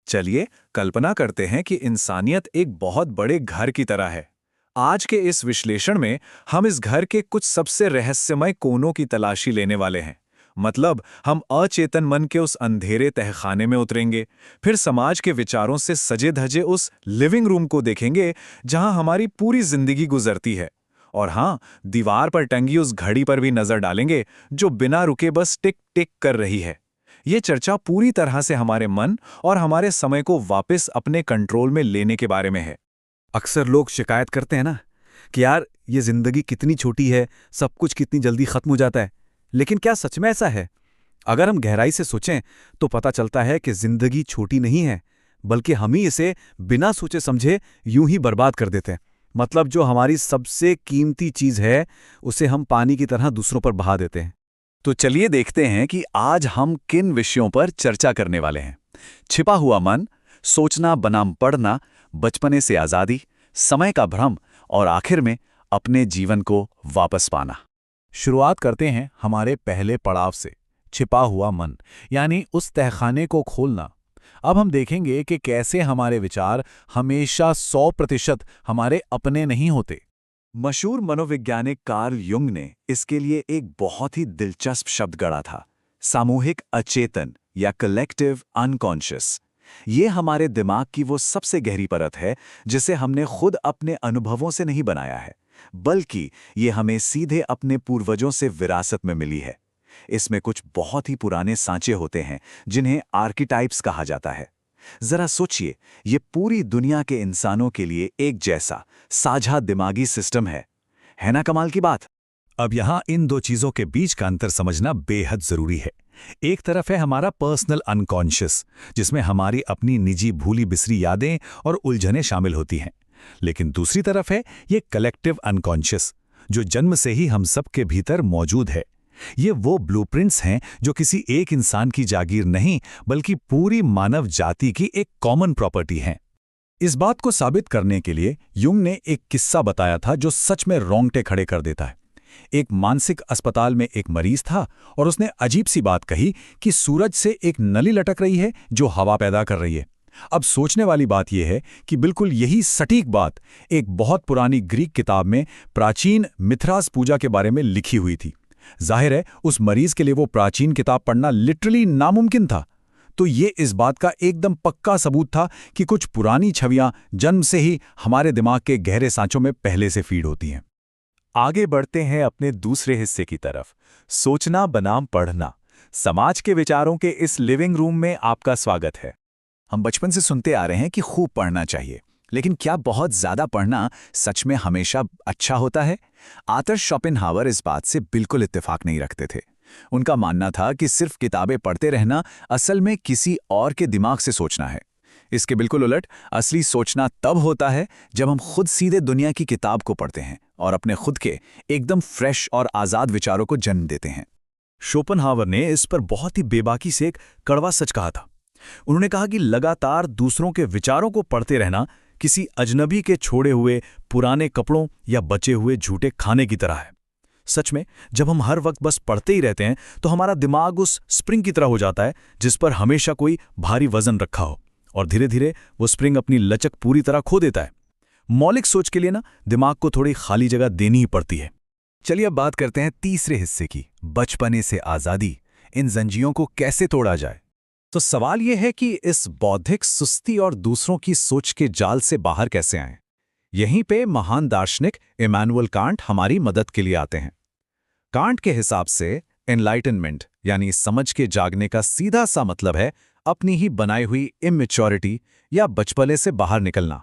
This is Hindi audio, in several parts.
चलिए कल्पना करते हैं कि इंसानियत एक बहुत बड़े घर की तरह है। आज के इस विश्लेषण में हम इस घर के कुछ सबसे रहस्यमय कोनों की तलाशी लेने वाले हैं। मतलब हम अचेतन मन के उस अंधेरे तहखाने में उतरेंगे, फिर समाज के विचारों से सजे धजे उस लिविंग रूम को देखेंगे जहां हमारी पूरी जिंदगी गुजरती है। और हाँ, दीवार पर टंगी उस घड़ी पर भी नजर डालेंगे जो बिना रुके बस टिक टिक कर रही है। ये चर्चा पूरी तरह से हमारे मन और हमारे समय को वापस अपने कंट्रोल में लेने के बारे में है। अक्सर लोग शिकायत करते हैं ना कि यार ये जिंदगी कितनी छोटी है, सब कुछ कितनी जल्दी खत्म हो जाता है। लेकिन क्या सच में ऐसा है? अगर हम गहराई से सोचें तो पता चलता है कि जिंदगी छोटी नहीं है, बल्कि हम ही इसे बिना सोचे समझे यूं ही बर्बाद कर देते हैं। मतलब जो हमारी सबसे कीमती चीज है उसे हम पानी की तरह दूसरों पर बहा देते हैं। तो चलिए देखते हैं कि आज हम किन विषयों पर चर्चा करने वाले हैं। छिपा हुआ मन, सोचना बनाम पढ़ना, बचपने से आजादी, समय का भ्रम और आखिर में अपने जीवन को वापस पाना। शुरुआत करते हैं हमारे पहले पड़ाव से, छिपा हुआ मन, यानी उस तहखाने को खोलना। अब हम देखेंगे कि कैसे हमारे विचार हमेशा 100% हमारे अपने नहीं होते। मशहूर मनोवैज्ञानिक कार्ल युंग ने इसके लिए एक बहुत ही दिलचस्प शब्द गढ़ा था, सामूहिक अचेतन या कलेक्टिव अनकॉन्शियस। ये हमारे दिमाग की वो सबसे गहरी परत है जिसे हमने खुद अपने अनुभवों से नहीं बनाया है, बल्कि ये हमें सीधे अपने पूर्वजों से विरासत में मिली है। इसमें कुछ बहुत ही पुराने सांचे होते हैं जिन्हें आर्किटाइप्स कहा जाता है। जरा सोचिए, ये पूरी दुनिया के इंसानों के लिए एक जैसा साझा दिमागी सिस्टम है ना कमाल की बात? अब यहाँ इन दो चीजों के बीच का अंतर समझना बेहद जरूरी है। एक तरफ है हमारा पर्सनल अनकॉन्शियस, जिसमें हमारी अपनी निजी भूली बिसरी यादें और उलझनें शामिल होती हैं। लेकिन दूसरी तरफ है ये कलेक्टिव अनकॉन्शियस, जो जन्म से ही हम सब के भीतर मौजूद है। ये वो ब्लूप्रिंट्स हैं जो किसी एक इंसान की जागीर नहीं, बल्कि पूरी मानव जाति की एक कॉमन प्रॉपर्टी हैं। इस बात को साबित करने के लिए युंग ने एक किस्सा बताया था जो सच में रोंगटे खड़े कर देता है। एक मानसिक अस्पताल में एक मरीज था और उसने अजीब सी बात कही कि सूरज से एक नली लटक रही है जो हवा पैदा कर रही है। अब सोचने वाली बात यह है कि बिल्कुल यही सटीक बात एक बहुत पुरानी ग्रीक किताब में प्राचीन मिथ्रास पूजा के बारे में लिखी हुई थी। जाहिर है उस मरीज के लिए वो प्राचीन किताब पढ़ना लिटरली नामुमकिन था। तो ये इस बात का एकदम पक्का सबूत था कि कुछ पुरानी छवियां जन्म से ही हमारे दिमाग के गहरे सांचों में पहले से फीड होती हैं। आगे बढ़ते हैं अपने दूसरे हिस्से की तरफ, सोचना बनाम पढ़ना। समाज के विचारों के इस लिविंग रूम में आपका स्वागत है। हम बचपन से सुनते आ रहे हैं कि खूब पढ़ना चाहिए, लेकिन क्या बहुत ज्यादा पढ़ना सच में हमेशा अच्छा होता है? आर्थर शोपेनहावर इस बात से बिल्कुल इत्तेफाक नहीं रखते थे। उनका मानना था कि सिर्फ किताबें पढ़ते रहना असल में किसी और के दिमाग से सोचना है। इसके बिल्कुल उलट, असली सोचना तब होता है जब हम खुद सीधे दुनिया की किताब को पढ़ते हैं और अपने खुद के एकदम फ्रेश और आज़ाद विचारों को जन्म देते हैं। शोपेनहावर ने इस पर बहुत ही बेबाकी से एक कड़वा सच कहा था। उन्होंने कहा कि लगातार दूसरों के विचारों को पढ़ते रहना किसी अजनबी के छोड़े हुए पुराने कपड़ों या बचे हुए झूठे खाने की तरह है। सच में जब हम हर वक्त बस पढ़ते ही रहते हैं तो हमारा दिमाग उस स्प्रिंग की तरह हो जाता है जिस पर हमेशा कोई भारी वजन रखा हो, और धीरे धीरे वो स्प्रिंग अपनी लचक पूरी तरह खो देता है। मौलिक सोच के लिए ना दिमाग को थोड़ी खाली जगह देनी ही पड़ती है। चलिए अब बात करते हैं तीसरे हिस्से की, बचपने से आज़ादी। इन जंजीरों को कैसे तोड़ा जाए? तो सवाल यह है कि इस बौद्धिक सुस्ती और दूसरों की सोच के जाल से बाहर कैसे आएं? यहीं पे महान दार्शनिक इमैनुअल कांट हमारी मदद के लिए आते हैं। कांट के हिसाब से एनलाइटनमेंट यानी समझ के जागने का सीधा सा मतलब है अपनी ही बनाई हुई इमैच्योरिटी या बचपने से बाहर निकलना।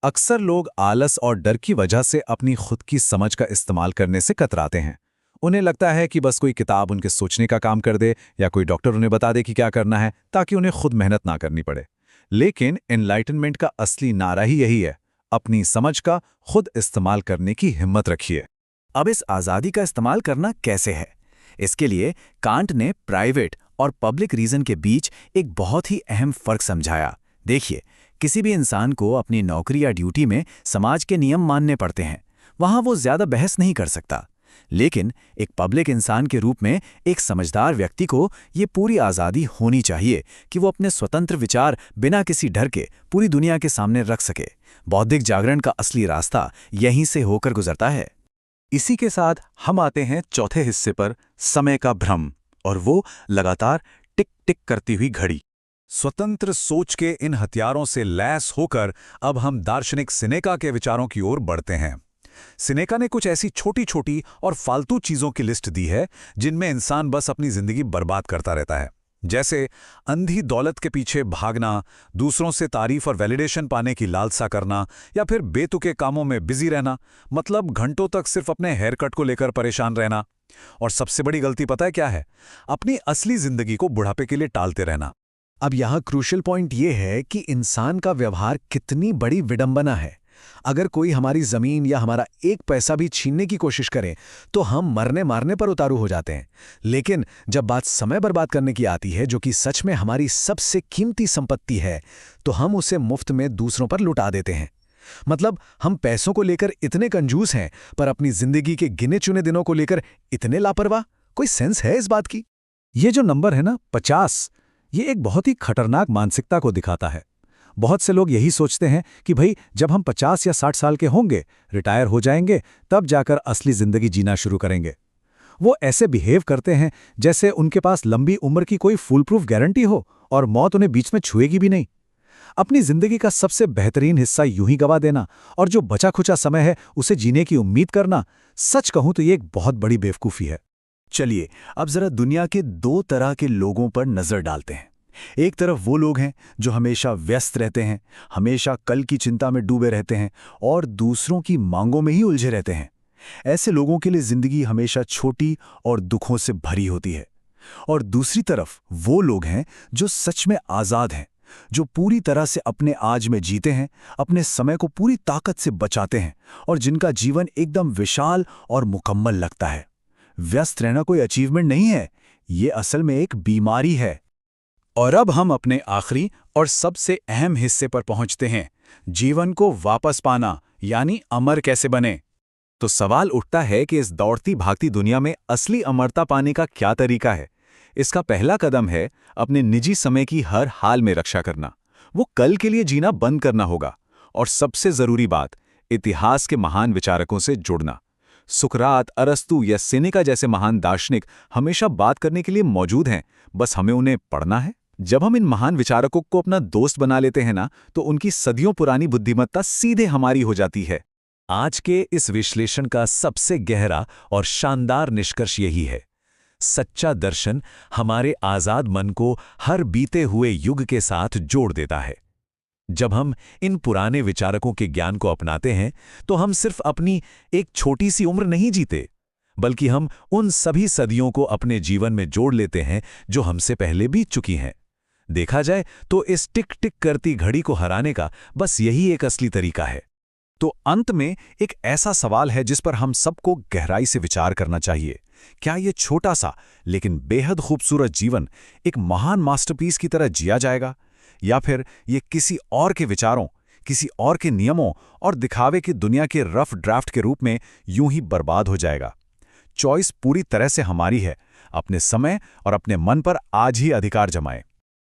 अक्सर लोग आलस और डर की वजह से अपनी खुद की समझ का इस्तेमाल करने से कतराते हैं। उन्हें लगता है कि बस कोई किताब उनके सोचने का काम कर दे या कोई डॉक्टर उन्हें बता दे कि क्या करना है, ताकि उन्हें खुद मेहनत ना करनी पड़े। लेकिन एनलाइटनमेंट का असली नारा ही यही है, अपनी समझ का खुद इस्तेमाल करने की हिम्मत रखिए। अब इस आज़ादी का इस्तेमाल करना कैसे है? इसके लिए कांट ने प्राइवेट और पब्लिक रीजन के बीच एक बहुत ही अहम फर्क समझाया। देखिए, किसी भी इंसान को अपनी नौकरी या ड्यूटी में समाज के नियम मानने पड़ते हैं। वहां वो ज्यादा बहस नहीं कर सकता। लेकिन एक पब्लिक इंसान के रूप में एक समझदार व्यक्ति को ये पूरी आज़ादी होनी चाहिए कि वो अपने स्वतंत्र विचार बिना किसी डर के पूरी दुनिया के सामने रख सके। बौद्धिक जागरण का असली रास्ता यहीं से होकर गुजरता है। इसी के साथ हम आते हैं चौथे हिस्से पर, समय का भ्रम, और वो लगातार टिक टिक करती हुई घड़ी। स्वतंत्र सोच के इन हथियारों से लैस होकर अब हम दार्शनिक सिनेका के विचारों की ओर बढ़ते हैं। सिनेका ने कुछ ऐसी छोटी छोटी और फालतू चीजों की लिस्ट दी है जिनमें इंसान बस अपनी जिंदगी बर्बाद करता रहता है, जैसे अंधी दौलत के पीछे भागना, दूसरों से तारीफ और वैलिडेशन पाने की लालसा करना, या फिर बेतुके कामों में बिजी रहना, मतलब घंटों तक सिर्फ अपने हेयर कट को लेकर परेशान रहना। और सबसे बड़ी गलती पता है क्या है? अपनी असली जिंदगी को बुढ़ापे के लिए टालते रहना। अब यहाँ क्रूशियल पॉइंट ये है कि इंसान का व्यवहार कितनी बड़ी विडंबना है। अगर कोई हमारी जमीन या हमारा एक पैसा भी छीनने की कोशिश करे तो हम मरने मारने पर उतारू हो जाते हैं, लेकिन जब बात समय बर्बाद करने की आती है, जो कि सच में हमारी सबसे कीमती संपत्ति है, तो हम उसे मुफ्त में दूसरों पर लुटा देते हैं। मतलब हम पैसों को लेकर इतने कंजूस हैं, पर अपनी जिंदगी के गिने चुने दिनों को लेकर इतने लापरवाह। कोई सेंस है इस बात की? ये जो नंबर है ना 50, ये एक बहुत ही खतरनाक मानसिकता को दिखाता है। बहुत से लोग यही सोचते हैं कि भाई जब हम 50 या 60 साल के होंगे, रिटायर हो जाएंगे, तब जाकर असली जिंदगी जीना शुरू करेंगे। वो ऐसे बिहेव करते हैं जैसे उनके पास लंबी उम्र की कोई फुल प्रूफ गारंटी हो और मौत उन्हें बीच में छुएगी भी नहीं। अपनी जिंदगी का सबसे बेहतरीन हिस्सा यूं ही गवा देना और जो बचा खुचा समय है उसे जीने की उम्मीद करना, सच कहूं तो ये एक बहुत बड़ी बेवकूफ़ी है। चलिए अब जरा दुनिया के दो तरह के लोगों पर नजर डालते हैं। एक तरफ वो लोग हैं जो हमेशा व्यस्त रहते हैं, हमेशा कल की चिंता में डूबे रहते हैं और दूसरों की मांगों में ही उलझे रहते हैं। ऐसे लोगों के लिए जिंदगी हमेशा छोटी और दुखों से भरी होती है। और दूसरी तरफ वो लोग हैं जो सच में आज़ाद हैं, जो पूरी तरह से अपने आज में जीते हैं, अपने समय को पूरी ताकत से बचाते हैं और जिनका जीवन एकदम विशाल और मुकम्मल लगता है। व्यस्त रहना कोई अचीवमेंट नहीं है, ये असल में एक बीमारी है। और अब हम अपने आखिरी और सबसे अहम हिस्से पर पहुंचते हैं, जीवन को वापस पाना, यानी अमर कैसे बने। तो सवाल उठता है कि इस दौड़ती भागती दुनिया में असली अमरता पाने का क्या तरीका है। इसका पहला कदम है अपने निजी समय की हर हाल में रक्षा करना। वो कल के लिए जीना बंद करना होगा। और सबसे जरूरी बात, इतिहास के महान विचारकों से जुड़ना। सुकरात, अरस्तु या सेनेका जैसे महान दार्शनिक हमेशा बात करने के लिए मौजूद हैं, बस हमें उन्हें पढ़ना है। जब हम इन महान विचारकों को अपना दोस्त बना लेते हैं ना, तो उनकी सदियों पुरानी बुद्धिमत्ता सीधे हमारी हो जाती है। आज के इस विश्लेषण का सबसे गहरा और शानदार निष्कर्ष यही है, सच्चा दर्शन हमारे आजाद मन को हर बीते हुए युग के साथ जोड़ देता है। जब हम इन पुराने विचारकों के ज्ञान को अपनाते हैं, तो हम सिर्फ अपनी एक छोटी सी उम्र नहीं जीते, बल्कि हम उन सभी सदियों को अपने जीवन में जोड़ लेते हैं जो हमसे पहले बीत चुकी हैं। देखा जाए तो इस टिक टिक करती घड़ी को हराने का बस यही एक असली तरीका है। तो अंत में एक ऐसा सवाल है जिस पर हम सबको गहराई से विचार करना चाहिए। क्या ये छोटा सा लेकिन बेहद खूबसूरत जीवन एक महान मास्टरपीस की तरह जिया जाएगा, या फिर ये किसी और के विचारों, किसी और के नियमों और दिखावे की दुनिया के रफ ड्राफ्ट के रूप में यूं ही बर्बाद हो जाएगा? चॉइस पूरी तरह से हमारी है। अपने समय और अपने मन पर आज ही अधिकार जमाएं।